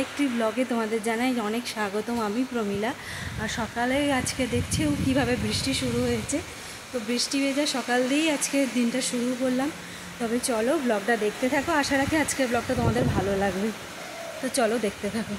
আরেকটি ব্লগে তোমাদের জানাই অনেক স্বাগতম। আমি প্রমিলা। আর সকালে আজকে দেখছি কীভাবে বৃষ্টি শুরু হয়েছে। তো বৃষ্টি ভেজা সকাল দিয়েই আজকে দিনটা শুরু করলাম। তবে চলো ব্লগটা দেখতে থাকো, আশা রাখি আজকের ব্লগটা তোমাদের ভালো লাগবে। তো চলো দেখতে থাকো।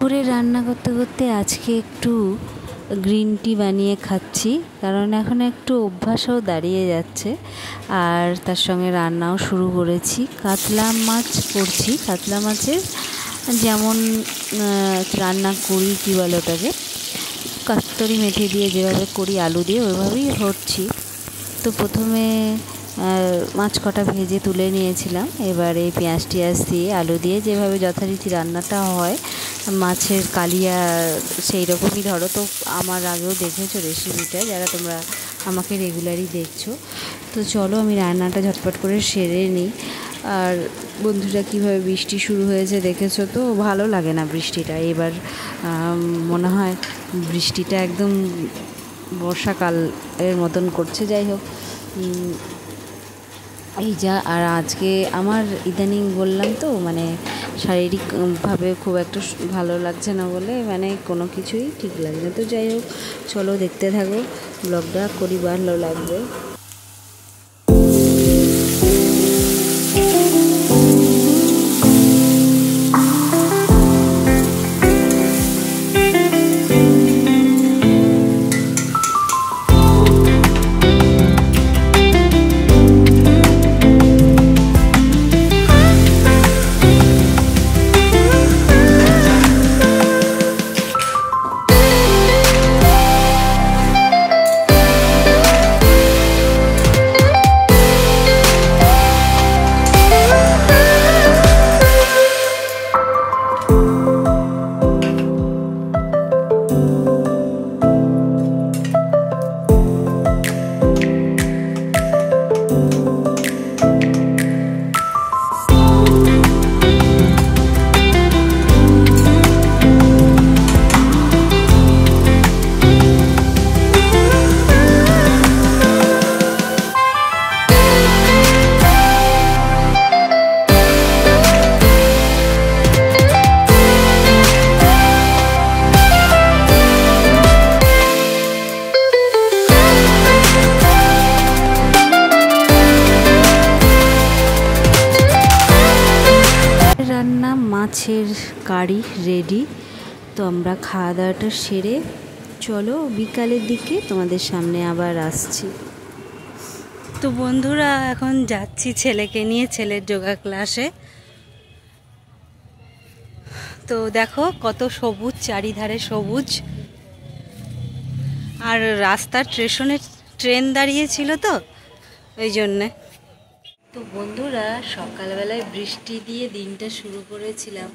দুপুরে রান্না করতে করতে আজকে একটু গ্রিন টি বানিয়ে খাচ্ছি, কারণ এখন একটু অভ্যাসও দাঁড়িয়ে যাচ্ছে। আর তার সঙ্গে রান্নাও শুরু করেছি। কাতলা মাছ করছি। কাতলা মাছের যেমন রান্না করি, কী বলে ওটাকে, কস্তুরি মেথি দিয়ে যেভাবে করি আলু দিয়ে, ওইভাবেই করছি। তো প্রথমে মাছ কটা ভেজে তুলে নিয়েছিলাম। এবারে পেঁয়াজ টিয়াজ দিয়ে আলু দিয়ে যেভাবে যথারীতি রান্নাটা হয়, মাছের কালিয়া সেই রকমই ধরো। তো আমার আগেও দেখেছো রেসিপিটা, যারা তোমরা আমাকে রেগুলারই দেখছো। তো চলো আমি রান্নাটা ঝটপট করে সেরে নিই। আর বন্ধুরা কীভাবে বৃষ্টি শুরু হয়েছে দেখেছো তো, ভালো লাগে না বৃষ্টিটা। এবার মনে হয় বৃষ্টিটা একদম বর্ষাকালের মতন করছে। যাই হোক, এই যা। আর আজকে আমার ইদানিং বললাম তো, মানে শারীরিকভাবে খুব একটা ভালো লাগছে না বলে, মানে কোনো কিছুই ঠিক লাগে না। তো যাই হোক, চলো দেখতে থাকো ব্লগটা, করি ভালো লাগবে। রান্না মাছের কারি রেডি। তো আমরা খাওয়া দাওয়াটা সেরে চলো বিকালের দিকে তোমাদের সামনে আবার আসছি। তো বন্ধুরা এখন যাচ্ছি ছেলেকে নিয়ে, ছেলের যোগা ক্লাসে। তো দেখো কত সবুজ, চারিধারে সবুজ। আর রাস্তার ট্রেন দাঁড়িয়েছিল তো ওই জন্যে। তো বন্ধুরা সকালবেলায় বৃষ্টি দিয়ে দিনটা শুরু করেছিলাম,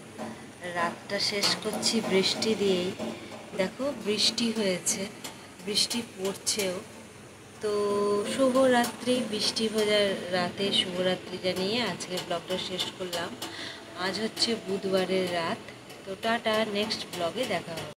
রাতটা শেষ করছি বৃষ্টি দিয়েই। দেখো বৃষ্টি হয়েছে, বৃষ্টি পড়ছেও। তো শুভরাত্রি, বৃষ্টি ভেজা রাতে শুভরাত্রি জানিয়ে আজকে ব্লগটা শেষ করলাম। আজ হচ্ছে বুধবারের রাত। তো টাটা, নেক্সট ব্লগে দেখা হবে।